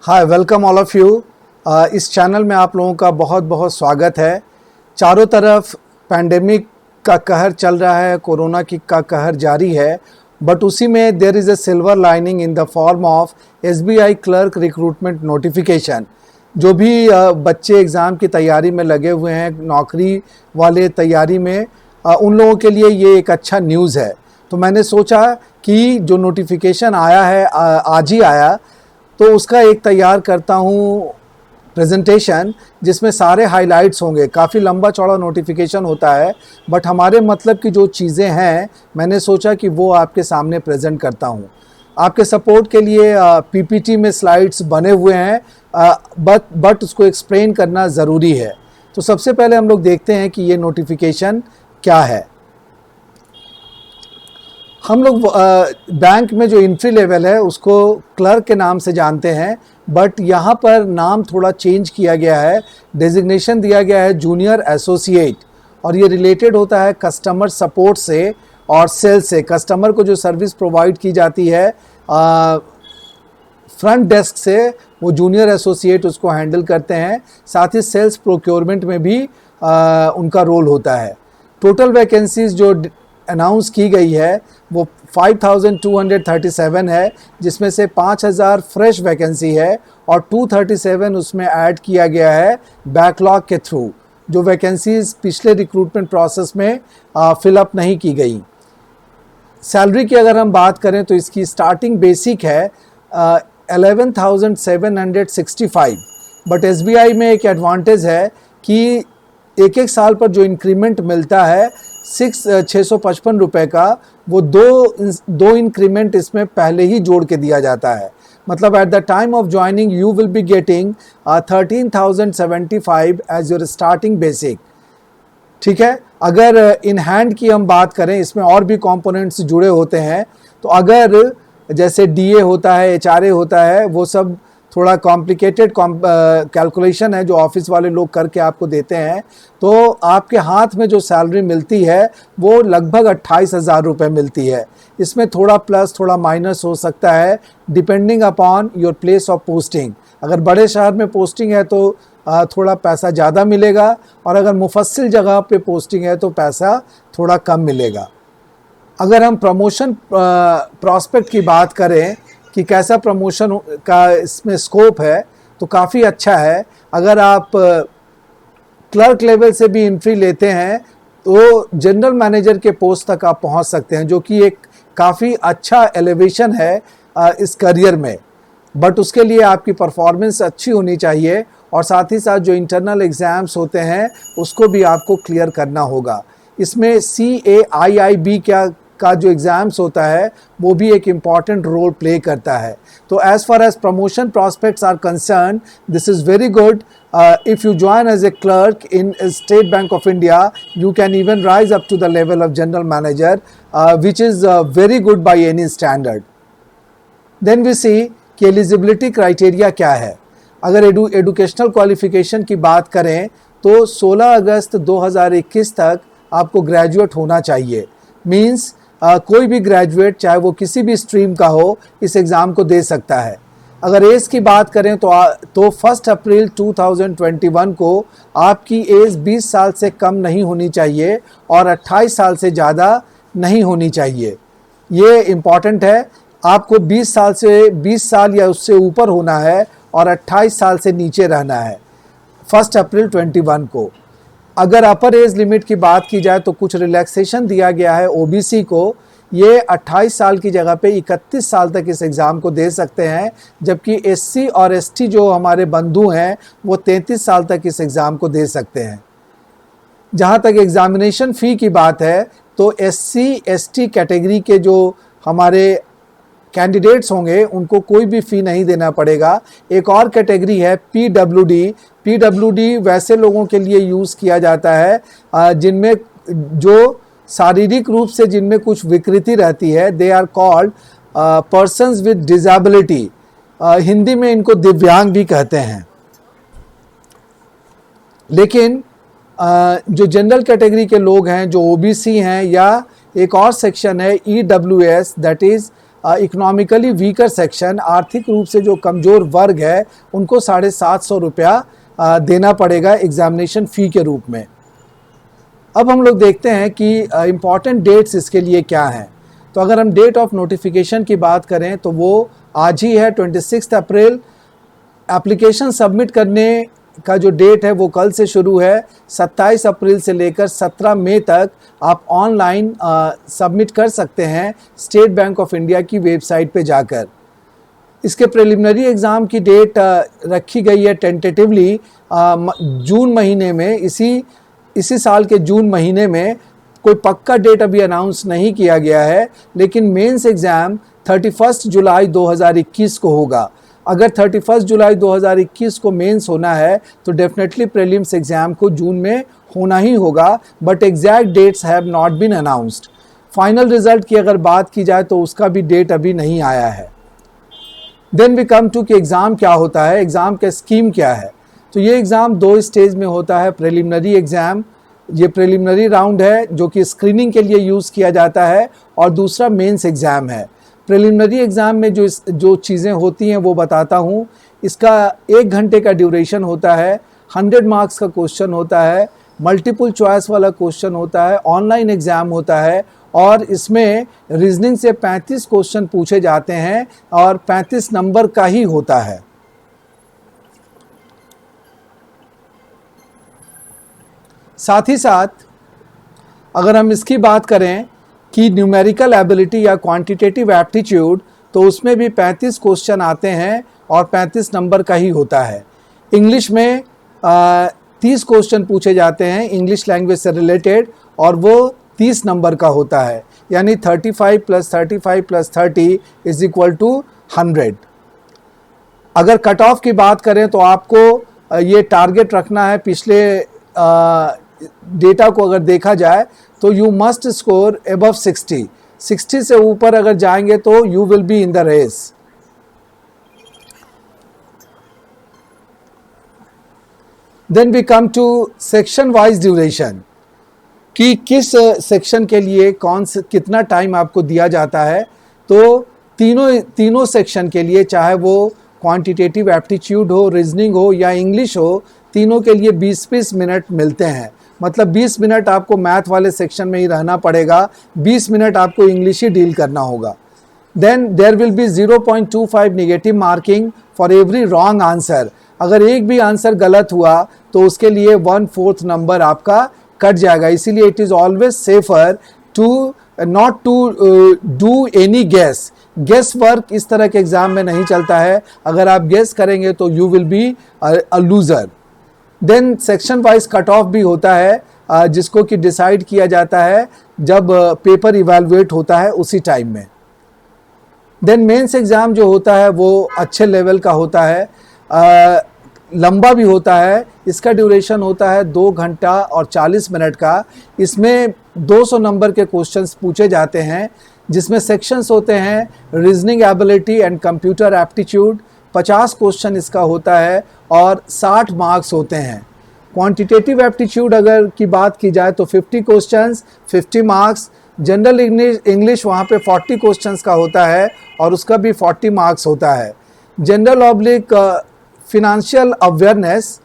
Hi, welcome all of you. इस channel में आप लोगों का बहुत बहुत स्वागत है। चारों तरफ पैंडेमिक का कहर चल रहा है, कोरोना का कहर जारी है, बट उसी में there is a silver lining in the form of SBI clerk recruitment notification. जो भी बच्चे एग्ज़ाम की तैयारी में लगे हुए हैं, नौकरी वाले तैयारी में, उन लोगों के लिए ये एक अच्छा न्यूज़ है। तो मैंने सोचा कि जो नोटिफिकेशन आया है आज ही आया, तो उसका एक तैयार करता हूँ प्रेजेंटेशन, जिसमें सारे हाइलाइट्स होंगे। काफ़ी लंबा चौड़ा नोटिफिकेशन होता है, बट हमारे मतलब की जो चीज़ें हैं मैंने सोचा कि वो आपके सामने प्रेजेंट करता हूँ। आपके सपोर्ट के लिए पीपीटी में स्लाइड्स बने हुए हैं, बट उसको एक्सप्लेन करना ज़रूरी है। तो सबसे पहले हम लोग देखते हैं कि ये नोटिफिकेशन क्या है। हम लोग बैंक में जो एंट्री लेवल है उसको क्लर्क के नाम से जानते हैं, बट यहाँ पर नाम थोड़ा चेंज किया गया है। डेजिग्नेशन दिया गया है जूनियर एसोसिएट, और ये रिलेटेड होता है कस्टमर सपोर्ट से और सेल्स से। कस्टमर को जो सर्विस प्रोवाइड की जाती है फ्रंट डेस्क से, वो जूनियर एसोसिएट उसको हैंडल करते हैं। साथ ही सेल्स प्रोक्योरमेंट में भी उनका रोल होता है। टोटल वैकेंसीज जो अनाउंस की गई है वो 5237 है, जिसमें से 5000 फ्रेश वैकेंसी है और 237 उसमें ऐड किया गया है बैकलॉग के थ्रू, जो वैकेंसीज पिछले रिक्रूटमेंट प्रोसेस में फिलअप नहीं की गई। सैलरी की अगर हम बात करें तो इसकी स्टार्टिंग बेसिक है 11,765, बट एसबीआई में एक एडवांटेज है कि एक साल पर जो इंक्रीमेंट मिलता है 655 रुपये का, वो दो इंक्रीमेंट इसमें पहले ही जोड़ के दिया जाता है। मतलब at the time of joining you will be getting 13,075 as your starting basic. ठीक है। अगर इन हैंड की हम बात करें, इसमें और भी कंपोनेंट्स जुड़े होते हैं, तो अगर जैसे डीए होता है, एचआरए होता है, वो सब थोड़ा कॉम्प्लिकेटेड कैलकुलेशन है जो ऑफिस वाले लोग करके आपको देते हैं। तो आपके हाथ में जो सैलरी मिलती है वो लगभग 28,000 रुपये मिलती है। इसमें थोड़ा प्लस थोड़ा माइनस हो सकता है depending upon your place of posting. अगर बड़े शहर में पोस्टिंग है तो थोड़ा पैसा ज़्यादा मिलेगा, और अगर मुफस्सिल जगह पे पोस्टिंग है तो पैसा थोड़ा कम मिलेगा। अगर हम प्रमोशन प्रॉस्पेक्ट की बात करें कि कैसा प्रमोशन का इसमें स्कोप है, तो काफ़ी अच्छा है। अगर आप क्लर्क लेवल से भी एंट्री लेते हैं तो जनरल मैनेजर के पोस्ट तक आप पहुंच सकते हैं, जो कि एक काफ़ी अच्छा एलिवेशन है इस करियर में। बट उसके लिए आपकी परफॉर्मेंस अच्छी होनी चाहिए, और साथ ही साथ जो इंटरनल एग्ज़ाम्स होते हैं उसको भी आपको क्लियर करना होगा। इसमें CAIIB का जो एग्ज़ाम्स होता है वो भी एक इम्पॉर्टेंट रोल प्ले करता है। तो as far as promotion prospects are concern, this is very good. If you join as a clerk in State Bank of India, you can even rise up to the level of general manager, which is very good by any standard. Then we see कि eligibility criteria क्या है। अगर educational qualification की बात करें तो 16 अगस्त 2021 तक आपको ग्रेजुएट होना चाहिए। मीन्स कोई भी ग्रेजुएट, चाहे वो किसी भी स्ट्रीम का हो, इस एग्ज़ाम को दे सकता है। अगर एज की बात करें तो 1 अप्रैल 2021 को आपकी एज 20 साल से कम नहीं होनी चाहिए और 28 साल से ज़्यादा नहीं होनी चाहिए। ये इम्पॉर्टेंट है। आपको 20 साल या उससे ऊपर होना है और 28 साल से नीचे रहना है 1 अप्रैल 21 को। अगर अपर एज लिमिट की बात की जाए तो कुछ रिलैक्सेशन दिया गया है ओबीसी को। ये 28 साल की जगह पे 31 साल तक इस एग्ज़ाम को दे सकते हैं, जबकि एससी और एसटी जो हमारे बंधु हैं वो 33 साल तक इस एग्ज़ाम को दे सकते हैं। जहाँ तक एग्ज़ामिनेशन फ़ी की बात है तो एससी एसटी कैटेगरी के जो हमारे कैंडिडेट्स होंगे उनको कोई भी फ़ी नहीं देना पड़ेगा। एक और कैटेगरी है पीडब्ल्यूडी वैसे लोगों के लिए यूज़ किया जाता है जिनमें जो शारीरिक रूप से जिनमें कुछ विकृति रहती है। They are called persons with disability. Hindi में इनको दिव्यांग भी कहते हैं। लेकिन जो जनरल कैटेगरी के लोग हैं, जो ओबीसी हैं, या एक और सेक्शन है EWS, that is economically weaker section, आर्थिक रूप से जो कमज़ोर वर्ग है, उनको 750 रुपया देना पड़ेगा एग्ज़ामिनेशन फ़ी के रूप में। अब हम लोग देखते हैं कि इम्पॉर्टेंट डेट्स इसके लिए क्या हैं। तो अगर हम डेट ऑफ नोटिफिकेशन की बात करें तो वो आज ही है, 26 अप्रैल। एप्लीकेशन सबमिट करने का जो डेट है वो कल से शुरू है। 27 अप्रैल से लेकर 17 मई तक आप ऑनलाइन सबमिट कर सकते हैं स्टेट बैंक ऑफ इंडिया की वेबसाइट पे जाकर। इसके प्रिलिमिनरी एग्ज़ाम की डेट रखी गई है टेंटेटिवली जून महीने में, इसी साल के जून महीने में। कोई पक्का डेट अभी अनाउंस नहीं किया गया है, लेकिन मेंस एग्ज़ाम 31 जुलाई 2021 को होगा। अगर 31 जुलाई 2021 को मेंस होना है तो डेफिनेटली प्रीलिम्स एग्ज़ाम को जून में होना ही होगा, but exact dates have not been announced. Final result की अगर बात की जाए तो उसका भी डेट अभी नहीं आया है। देन वी कम टू कि एग्ज़ाम क्या होता है, एग्ज़ाम का स्कीम क्या है। तो ये एग्ज़ाम 2 स्टेज में होता है। प्रिलिमिनरी एग्ज़ाम, ये प्रिलिमिनरी राउंड है जो कि स्क्रीनिंग के लिए यूज़ किया जाता है, और दूसरा मेंस एग्ज़ाम है। प्रिलिमिनरी एग्ज़ाम में जो चीज़ें होती हैं वो बताता हूँ। इसका 1 घंटे का ड्यूरेशन होता है, 100 मार्क्स का क्वेश्चन होता है, मल्टीपल चॉइस वाला क्वेश्चन होता है, ऑनलाइन एग्ज़ाम होता है, और इसमें रीजनिंग से 35 क्वेश्चन पूछे जाते हैं और 35 नंबर का ही होता है। साथ ही साथ अगर हम इसकी बात करें कि न्यूमेरिकल एबिलिटी या क्वांटिटेटिव एप्टीट्यूड, तो उसमें भी 35 क्वेश्चन आते हैं और 35 नंबर का ही होता है। इंग्लिश में 30 क्वेश्चन पूछे जाते हैं इंग्लिश लैंग्वेज से रिलेटेड, और वो 30 नंबर का होता है, यानी 35 + 35 + 30 = 100। अगर कट ऑफ की बात करें तो आपको ये टारगेट रखना है। पिछले डेटा को अगर देखा जाए तो यू मस्ट स्कोर अबव 60 से ऊपर अगर जाएंगे तो you will be in the race. Then we come to section wise duration, कि किस सेक्शन के लिए कितना टाइम आपको दिया जाता है। तो तीनों सेक्शन के लिए, चाहे वो क्वांटिटेटिव एप्टीट्यूड हो, रीजनिंग हो या इंग्लिश हो, तीनों के लिए 20-20 मिनट मिलते हैं। मतलब 20 मिनट आपको मैथ वाले सेक्शन में ही रहना पड़ेगा, 20 मिनट आपको इंग्लिश ही डील करना होगा। Then there will be 0.25 negative marking for every wrong answer. अगर एक भी आंसर गलत हुआ तो उसके लिए 1/4 नंबर आपका कट जाएगा। इसीलिए it is always safer to not to do any guess work इस तरह के एग्जाम में नहीं चलता है। अगर आप गेस करेंगे तो you will be a loser. Then section wise cut off भी होता है, जिसको कि डिसाइड किया जाता है जब पेपर इवैल्यूएट होता है उसी टाइम में। देन मेंस एग्ज़ाम जो होता है वो अच्छे लेवल का होता है, लंबा भी होता है। इसका ड्यूरेशन होता है 2 घंटा और 40 मिनट का। इसमें 200 नंबर के क्वेश्चंस पूछे जाते हैं, जिसमें सेक्शंस होते हैं reasoning ability and computer aptitude. 50 question इसका होता है और 60 मार्क्स होते हैं। क्वांटिटेटिव एप्टीट्यूड अगर की बात की जाए तो 50 क्वेश्चंस 50 मार्क्स। जनरल इंग्लिश वहाँ पे 40 क्वेश्चंस का होता है और उसका भी 40 मार्क्स होता है। जनरल ऑब्लिक फिनेंशियल अवेयरनेस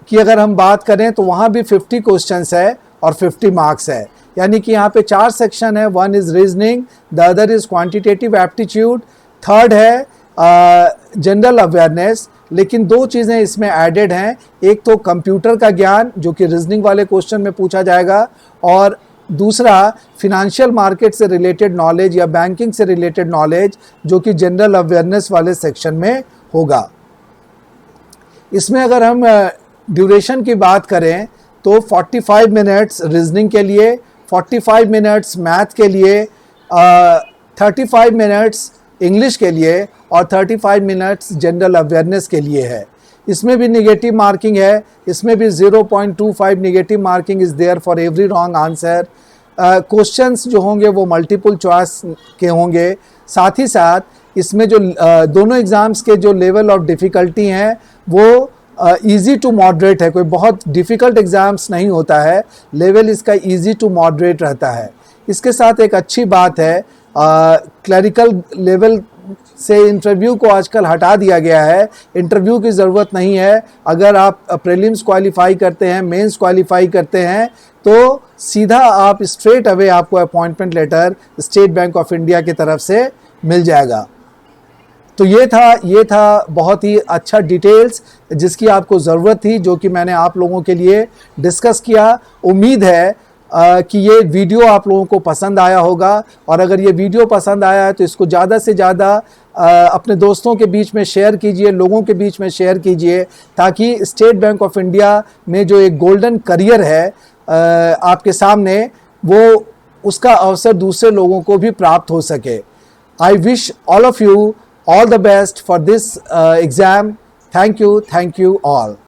की अगर हम बात करें तो वहाँ भी 50 क्वेश्चंस है और 50 मार्क्स है। यानी कि यहाँ पे 4 सेक्शन है, 1 is reasoning, the other is quantitative aptitude, third है जनरल अवेयरनेस। लेकिन 2 चीज़ें इसमें एडेड हैं, एक तो कंप्यूटर का ज्ञान जो कि रीजनिंग वाले क्वेश्चन में पूछा जाएगा, और दूसरा फिनेंशियल मार्केट से रिलेटेड नॉलेज या बैंकिंग से रिलेटेड नॉलेज जो कि जनरल अवेयरनेस वाले सेक्शन में होगा। इसमें अगर हम ड्यूरेशन की बात करें तो 45 मिनट्स रीजनिंग के लिए, 45 मिनट्स मैथ के लिए, 35 मिनट्स इंग्लिश के लिए और 35 मिनट्स जनरल अवेयरनेस के लिए है। इसमें भी नेगेटिव मार्किंग है, इसमें भी 0.25 negative marking is there for every wrong answer. Questions जो होंगे वो मल्टीपल चॉइस के होंगे। साथ ही साथ इसमें जो दोनों एग्ज़ाम्स के जो लेवल ऑफ डिफ़िकल्टी हैं वो इजी टू मॉडरेट है। कोई बहुत डिफ़िकल्ट एग्ज़ाम्स नहीं होता है, लेवल इसका इजी टू मॉडरेट रहता है। इसके साथ एक अच्छी बात है क्लरिकल लेवल से इंटरव्यू को आजकल हटा दिया गया है, इंटरव्यू की ज़रूरत नहीं है। अगर आप प्रीलिम्स क्वालिफाई करते हैं, मेंस क्वालिफाई करते हैं, तो सीधा आप स्ट्रेट अवे आपको appointment letter State Bank of India की तरफ से मिल जाएगा। तो ये था बहुत ही अच्छा डिटेल्स जिसकी आपको ज़रूरत थी, जो कि मैंने आप लोगों के लिए डिस्कस किया। उम्मीद है कि ये वीडियो आप लोगों को पसंद आया होगा, और अगर ये वीडियो पसंद आया है तो इसको ज़्यादा से ज़्यादा अपने दोस्तों के बीच में शेयर कीजिए, लोगों के बीच में शेयर कीजिए, ताकि स्टेट बैंक ऑफ इंडिया में जो एक गोल्डन करियर है आपके सामने, वो उसका अवसर दूसरे लोगों को भी प्राप्त हो सके। I wish all of you all the best for this exam. Thank you all.